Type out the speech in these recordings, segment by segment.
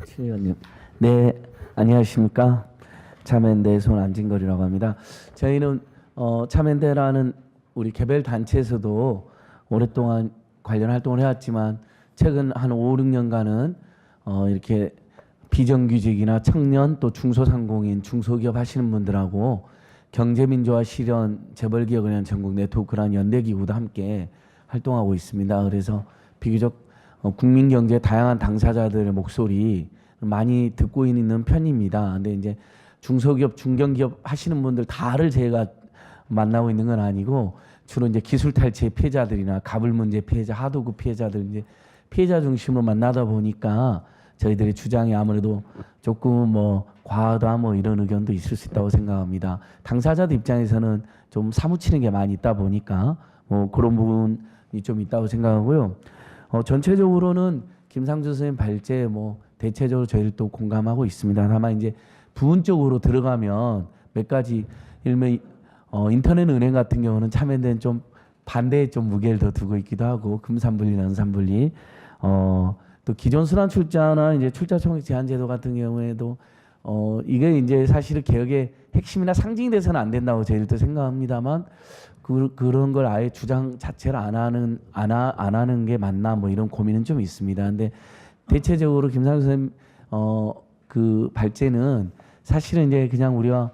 최 의원님, 네, 안녕하십니까? 참여연대 손안진걸이라고 합니다. 저희는 참여연대라는 우리 개별 단체에서도 오랫동안 관련 활동을 해왔지만 최근 한 5, 6년간은 이렇게 비정규직이나 청년 또 중소상공인, 중소기업 하시는 분들하고 경제민주화 실현 재벌기업을 위한 전국 네트워크라는 연대기구도 함께 활동하고 있습니다. 그래서 비교적 국민 경제 다양한 당사자들의 목소리 많이 듣고 있는 편입니다. 근데 이제 중소기업, 중견기업 하시는 분들 다를 제가 만나고 있는 건 아니고 주로 이제 기술 탈취의 피해자들이나 가불 문제 피해자, 하도급 피해자들 이제 피해자 중심으로 만나다 보니까 저희들의 주장이 아무래도 조금 뭐 과하다 뭐 이런 의견도 있을 수 있다고 생각합니다. 당사자들 입장에서는 좀 사무치는 게 많이 있다 보니까 뭐 그런 부분이 좀 있다고 생각하고요. 전체적으로는 김상조 선생님 발제에 뭐 대체적으로 저희들도 공감하고 있습니다. 다만 이제 부분적으로 들어가면 몇 가지 일명 인터넷 은행 같은 경우는 참여연대는 좀 반대에 좀 무게를 더 두고 있기도 하고 금산분리, 연산분리 또 기존 순환출자나 이제 출자총액 제한제도 같은 경우에도 이게 이제 사실은 개혁의 핵심이나 상징이 돼서는 안 된다고 저희들도 생각합니다만 그런 걸 아예 주장 자체를 안 하는 게 맞나 뭐 이런 고민은 좀 있습니다. 근데 대체적으로 김상조 선생님 그 발제는 사실은 이제 그냥 우리가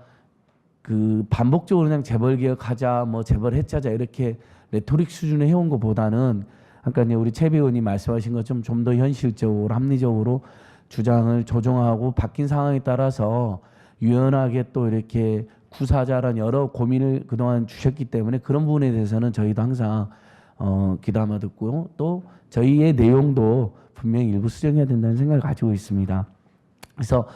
그 반복적으로 그냥 재벌 개혁하자 뭐 재벌 해체하자 이렇게 레토릭 수준에 해온 것보다는 아까 이제 우리 최 의원님 말씀하신 것처럼 좀 더 현실적으로 합리적으로 주장을 조정하고 바뀐 상황에 따라서 유연하게 또 이렇게 구사자란 여러 고민을 그동안 주셨기 때문에 그런 부분에 대해서는 저희도 항상 귀담아 듣고 또 저희의 내용도 분명히 일부 수정해야 된다는 생각을 가지고 있습니다. 그래서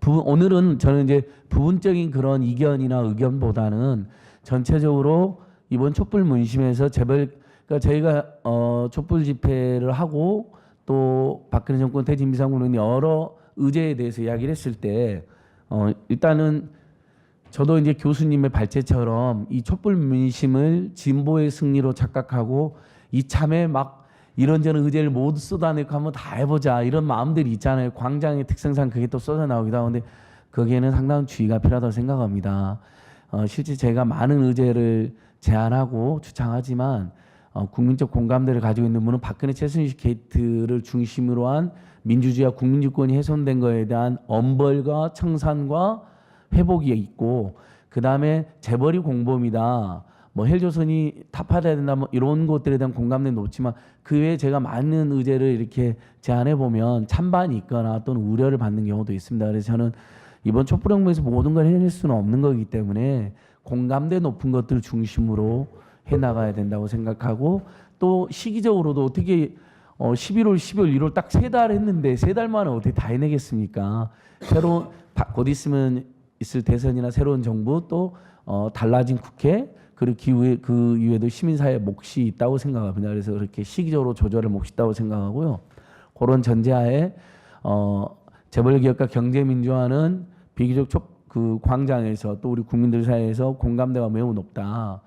오늘은 저는 이제 부분적인 그런 이견이나 의견보다는 전체적으로 이번 촛불 문심에서 재벌 그러니까 저희가 촛불 집회를 하고 또 박근혜 정권 퇴진 비상구는 여러 의제에 대해서 이야기를 했을 때 일단은 저도 이제 교수님의 발제처럼 이 촛불 민심을 진보의 승리로 착각하고 이참에 막 이런저런 의제를 모두 쏟아내고 한번 다 해보자 이런 마음들이 있잖아요. 광장의 특성상 그게 또 쏟아나오기도 하는데 거기에는 상당한 주의가 필요하다고 생각합니다. 실제 제가 많은 의제를 제안하고 주창하지만 국민적 공감대를 가지고 있는 분은 박근혜 최순실 게이트를 중심으로 한 민주주의와 국민주권이 훼손된 것에 대한 엄벌과 청산과 회복이 있고 그 다음에 재벌이 공범이다. 뭐 헬조선이 타파돼야 된다. 뭐 이런 것들에 대한 공감대는 높지만 그 외에 제가 많은 의제를 이렇게 제안해 보면 찬반이 있거나 또는 우려를 받는 경우도 있습니다. 그래서 저는 이번 촛불혁명에서 모든 걸 해낼 수는 없는 거기 때문에 공감대 높은 것들 중심으로 해나가야 된다고 생각하고 또 시기적으로도 어떻게 11월, 12월, 1월 딱 3달 했는데 3달 만에 어떻게 다 해내겠습니까? 새로운 곧 있으면 있을 대선이나 새로운 정부 또 달라진 국회 그리고 그 이후에도 시민사회 몫이 있다고 생각합니다. 그래서 그렇게 시기적으로 조절할 몫이 있다고 생각하고요. 그런 전제하에 재벌개혁과 경제민주화는 비교적 그 광장에서 또 우리 국민들 사이에서 공감대가 매우 높다.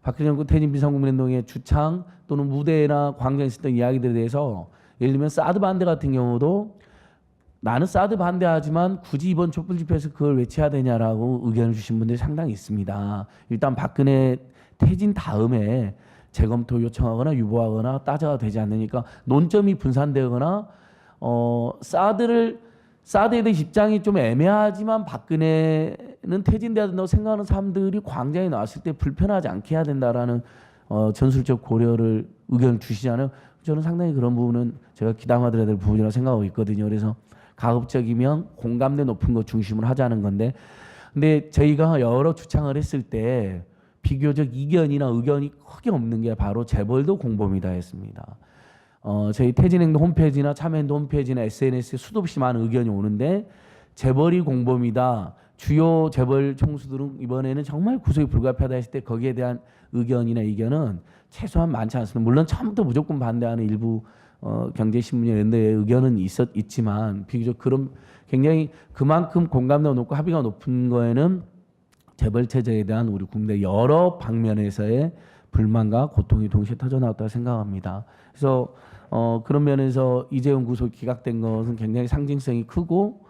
박근혜 정권 퇴진 비상국민운동의 주창 또는 무대나 광장에 있었던 이야기들에 대해서 예를 들면 사드 반대 같은 경우도 나는 사드 반대하지만 굳이 이번 촛불 집회에서 그걸 외쳐야 되냐라고 의견을 주신 분들이 상당히 있습니다. 일단 박근혜 퇴진 다음에 재검토 요청하거나 유보하거나 따져야 되지 않으니까 논점이 분산되거나 사드에 대한 입장이 좀 애매하지만 박근혜는 퇴진돼야 된다고 생각하는 사람들이 광장에 나왔을 때 불편하지 않게 해야 된다라는 전술적 고려를 의견을 주시잖아요. 저는 상당히 그런 부분은 제가 귀담아들어야 될 부분이라고 생각하고 있거든요. 그래서 가급적이면 공감대 높은 것 중심으로 하자는 건데 근데 저희가 여러 주창을 했을 때 비교적 이견이나 의견이 크게 없는 게 바로 재벌도 공범이다 했습니다. 저희 퇴진행동 홈페이지나 참여연대 홈페이지나 SNS에 수도 없이 많은 의견이 오는데 재벌이 공범이다. 주요 재벌 총수들은 이번에는 정말 구속이 불가피하다 했을 때 거기에 대한 의견이나 이견은 최소한 많지 않습니다. 물론 처음부터 무조건 반대하는 일부 경제신문이나 이런 데의 의견은 있지만 비교적 그런 굉장히 그만큼 공감대가 높고 합의가 높은 거에는 재벌 체제에 대한 우리 국내 여러 방면에서의 불만과 고통이 동시에 터져나왔다고 생각합니다. 그래서 그런 면에서 이재용 구속 기각된 것은 굉장히 상징성이 크고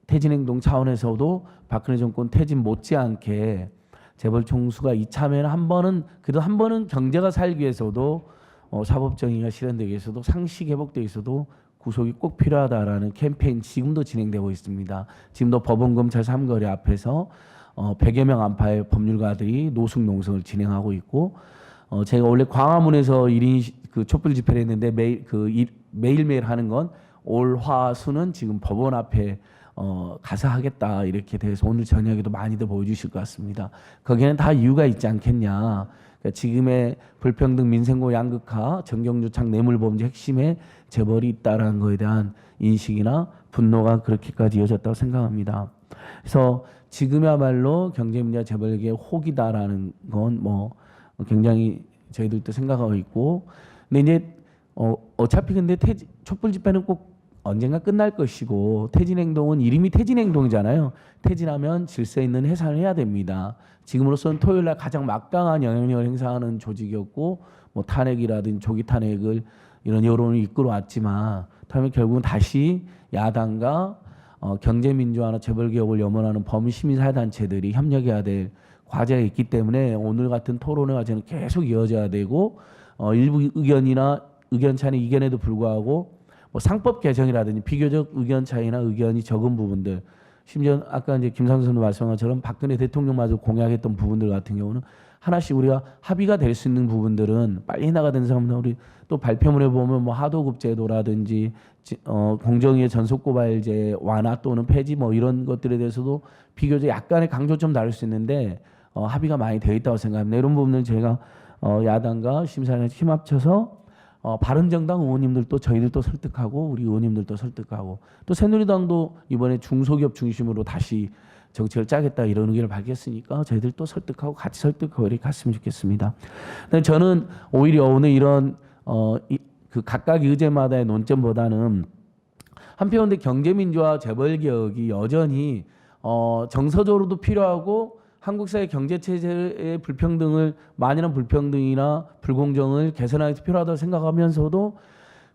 퇴진행동 차원에서도 박근혜 정권 퇴진 못지않게 재벌 총수가 이참에는 한 번은 그래도 한 번은 경제가 살기 위해서도 사법 정의가 실현되기 위해서도 상식 회복되기 위해서도 구속이 꼭 필요하다라는 캠페인 지금도 진행되고 있습니다. 지금도 법원 검찰 삼거리 앞에서 100여 명 안팎의 법률가들이 노숙 농성을 진행하고 있고 제가 원래 광화문에서 1인 그 촛불 집회를 했는데 매일매일 하는 건 올 화수는 지금 법원 앞에 가서 하겠다 이렇게 돼서 오늘 저녁에도 많이들 보여주실 것 같습니다. 거기에는 다 이유가 있지 않겠냐. 그러니까 지금의 불평등 민생고 양극화 정경유착 뇌물범죄 핵심에 재벌이 있다라는 거에 대한 인식이나 분노가 그렇게까지 이어졌다고 생각합니다. 그래서 지금이야말로 경제문제와 재벌계의 혹이다라는 건 뭐 굉장히 저희들도 생각하고 있고, 근데 이제 어차피 근데 촛불 집회는 꼭 언젠가 끝날 것이고 퇴진행동은 이름이 퇴진행동이잖아요. 퇴진하면 질서 있는 해산을 해야 됩니다. 지금으로서는 토요일날 가장 막강한 영향력을 행사하는 조직이었고 뭐 탄핵이라든지 조기 탄핵을 이런 여론을 이끌어왔지만 다음에 결국은 다시 야당과 경제민주화나 재벌개혁을 염원하는 범시민사회단체들이 협력해야 될 과제가 있기 때문에 오늘 같은 토론의 과제는 계속 이어져야 되고 일부 의견 차이는 이견에도 불구하고 뭐 상법 개정이라든지 비교적 의견 차이나 의견이 적은 부분들, 심지어 아까 이제 김상수 선생님 말씀한 것처럼 박근혜 대통령마저 공약했던 부분들 같은 경우는 하나씩 우리가 합의가 될 수 있는 부분들은 빨리 나가는 사람은 우리 또 발표문에 보면 뭐 하도급 제도라든지 공정위의 전속고발제 완화 또는 폐지 뭐 이런 것들에 대해서도 비교적 약간의 강조점 다를 수 있는데 합의가 많이 되어 있다고 생각합니다. 이런 부분을 저희가 야당과 심사위원회 힘 합쳐서 바른정당 의원님들도 저희들도 설득하고 우리 의원님들도 설득하고 또 새누리당도 이번에 중소기업 중심으로 다시 정책을 짜겠다 이런 의견을 밝혔으니까 저희들도 설득하고 같이 설득하고 이렇게 갔으면 좋겠습니다. 근데 저는 오히려 오늘 이런 그 각각 의제마다의 논점보다는 한편으로 경제민주화 재벌개혁이 여전히 정서적으로도 필요하고 한국 사회 경제 체제의 불평등을 만연한 불평등이나 불공정을 개선하기 위해서 필요하다고 생각하면서도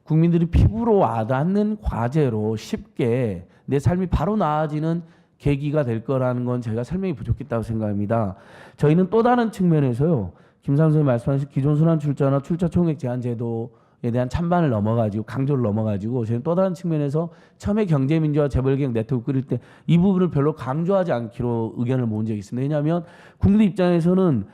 국민들이 피부로 와닿는 과제로 쉽게 내 삶이 바로 나아지는 계기가 될 거라는 건 제가 설명이 부족했다고 생각합니다. 저희는 또 다른 측면에서요. 김상수 선생님 말씀하신 기존 순환 출자나 출자 총액 제한 제도에 대한 찬반을 넘어가지고 강조를 넘어가지고 저희는 또 다른 측면에서 처음에 경제민주화 재벌개혁 네트워크 끓일 때 이 부분을 별로 강조하지 않기로 의견을 모은 적이 있습니다. 왜냐하면 국민들 입장에서는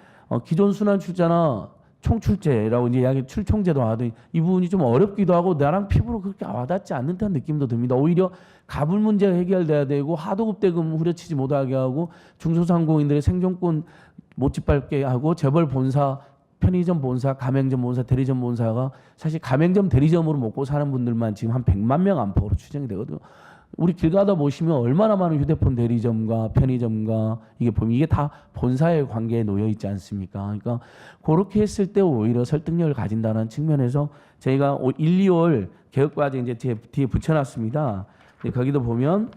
기존 순환 출자나 총출제라고 이제 이야기 출총제도 하더니 이 부분이 좀 어렵기도 하고 나랑 피부로 그렇게 와닿지 않는 듯한 느낌도 듭니다. 오히려 가불 문제가 해결돼야 되고 하도급 대금 후려치지 못하게 하고 중소상공인들의 생존권 못 짓밟게 하고 재벌 본사 편의점 본사, 가맹점 본사, 대리점 본사가 사실 가맹점 대리점으로 먹고 사는 분들만 지금 한 100만 명 안팎으로 추정이 되거든요. 우리 길 가다 보시면 얼마나 많은 휴대폰 대리점과 편의점과 이게 보면 이게 다 본사의 관계에 놓여 있지 않습니까? 그러니까 그렇게 했을 때 오히려 설득력을 가진다는 측면에서 저희가 1, 2월 개혁과제 이제 뒤에 붙여놨습니다. 거기도 보면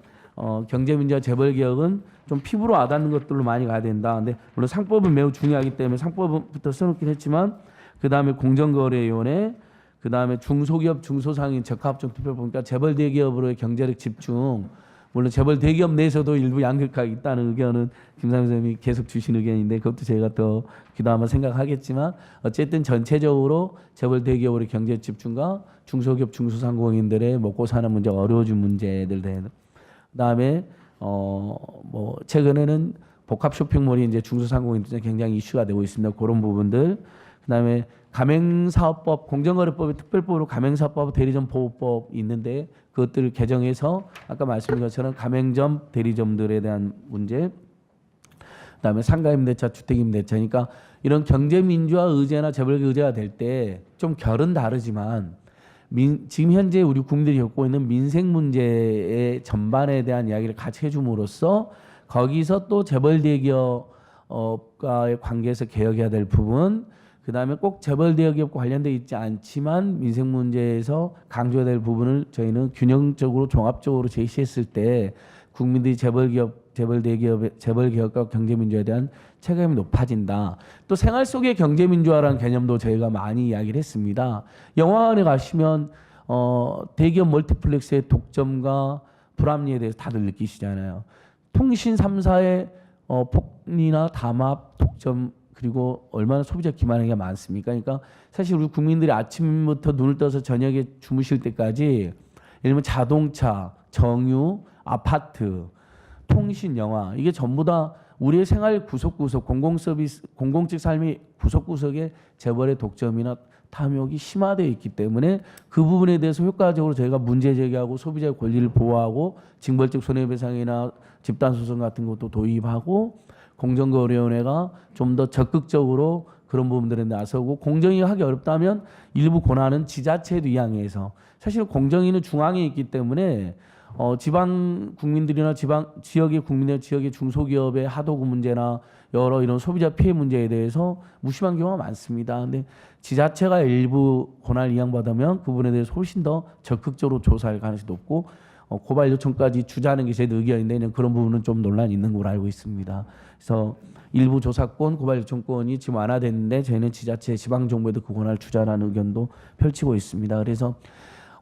경제민주화 재벌개혁은 좀 피부로 와닿는 것들로 많이 가야 된다. 근데 물론 상법은 매우 중요하기 때문에 상법부터 써놓긴 했지만 그 다음에 공정거래위원회, 그 다음에 중소기업 중소상인 적합적 투표 보니까 재벌 대기업으로의 경제력 집중. 물론 재벌 대기업 내에서도 일부 양극화가 있다는 의견은 김상수 선생님이 계속 주신 의견인데 그것도 제가 더 귀담아 생각하겠지만 어쨌든 전체적으로 재벌 대기업으로의 경제 집중과 중소기업 중소상공인들의 먹고 사는 문제가 어려워진 문제들 대해서 그다음에 뭐 최근에는 복합 쇼핑몰이 이제 중소상공인들 굉장히 이슈가 되고 있습니다. 그런 부분들. 그다음에 가맹사업법, 공정거래법의 특별법으로 가맹사업법, 대리점 보호법이 있는데 그것들을 개정해서 아까 말씀드린 것처럼 가맹점, 대리점들에 대한 문제, 그다음에 상가임대차, 주택임대차, 그러니까 이런 경제민주화 의제나 재벌개 의제가 될 때 좀 결은 다르지만 지금 현재 우리 국민들이 겪고 있는 민생 문제의 전반에 대한 이야기를 같이 해줌으로써 거기서 또 재벌 대기업과의 관계에서 개혁해야 될 부분, 그 다음에 꼭 재벌 대기업과 관련돼 있지 않지만 민생 문제에서 강조해야 될 부분을 저희는 균형적으로 종합적으로 제시했을 때 국민들이 재벌기업, 재벌대기업의 재벌개혁과 경제민주화에 대한 체감이 높아진다. 또 생활 속의 경제민주화라는 개념도 저희가 많이 이야기를 했습니다. 영화관에 가시면 대기업 멀티플렉스의 독점과 불합리에 대해서 다들 느끼시잖아요. 통신 3사의 폭리나 담합, 독점 그리고 얼마나 소비자 기만하기가 많습니까? 그러니까 사실 우리 국민들이 아침부터 눈을 떠서 저녁에 주무실 때까지 예를 들면 자동차, 정유, 아파트, 통신, 영화 이게 전부 다 우리의 생활 구석구석 공공서비스, 공공적 삶의 구석구석에 재벌의 독점이나 탐욕이 심화되어 있기 때문에 그 부분에 대해서 효과적으로 저희가 문제 제기하고 소비자의 권리를 보호하고 징벌적 손해배상이나 집단소송 같은 것도 도입하고 공정거래위원회가 좀 더 적극적으로 그런 부분들에 나서고 공정위 하기 어렵다면 일부 권한은 지자체에도 이양해서 사실 공정위는 중앙에 있기 때문에 지방 국민들이나 지역의 국민의 지역의 중소기업의 하도급 문제나 여러 이런 소비자 피해 문제에 대해서 무심한 경우가 많습니다. 근데 지자체가 일부 권한을 이양받으면 그 부분에 대해서 훨씬 더 적극적으로 조사할 가능성이 높고 고발 요청까지 주자는 게 제 의견인데 그런 부분은 좀 논란이 있는 걸로 알고 있습니다. 그래서 일부 조사권, 고발 요청권이 지금 완화됐는데 저희는 지자체, 지방정부에도 그 권한을 주자라는 의견도 펼치고 있습니다. 그래서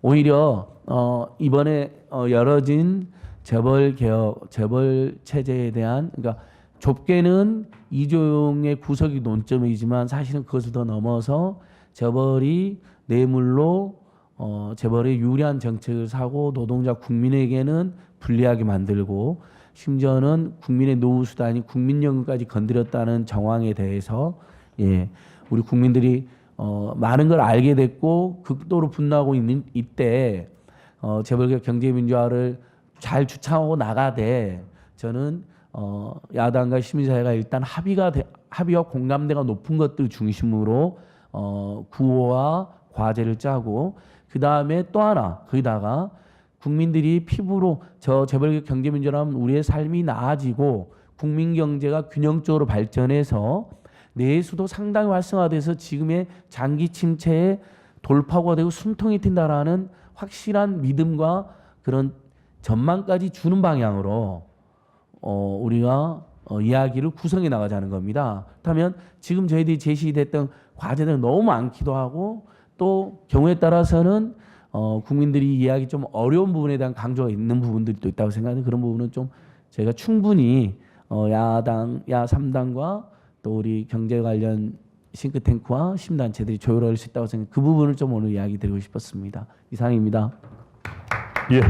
오히려 이번에 열어진 재벌 개혁, 재벌 체제에 대한 그러니까 좁게는 이조용의 구석이 논점이지만 사실은 그것을 더 넘어서 재벌이 뇌물로 재벌의 유리한 정책을 사고 노동자 국민에게는 불리하게 만들고 심지어는 국민의 노후 수단이 국민연금까지 건드렸다는 정황에 대해서 우리 국민들이 많은 걸 알게 됐고 극도로 분노하고 있는 이때 재벌개혁 경제민주화를 잘 주창하고 나가되 저는 야당과 시민사회가 일단 합의와 공감대가 높은 것들 중심으로 구호와 과제를 짜고 그 다음에 또 하나 거기다가 국민들이 피부로 저 재벌개혁 경제민주화라면 우리의 삶이 나아지고 국민 경제가 균형적으로 발전해서 내수도 상당히 활성화돼서 지금의 장기 침체에 돌파구가 되고 숨통이 튄다라는 확실한 믿음과 그런 전망까지 주는 방향으로 우리가 이야기를 구성해 나가자는 겁니다. 그렇다면 지금 저희들이 제시됐던 과제들은 너무 많기도 하고 또 경우에 따라서는 국민들이 이해하기 좀 어려운 부분에 대한 강조가 있는 부분들도 있다고 생각하는 그런 부분은 좀 저희가 충분히 야당, 야3당과 또 우리 경제 관련 싱크탱크와 시민단체들이 조율할 수 있다고 생각해요. 그 부분을 좀 오늘 이야기 드리고 싶었습니다. 이상입니다. 예.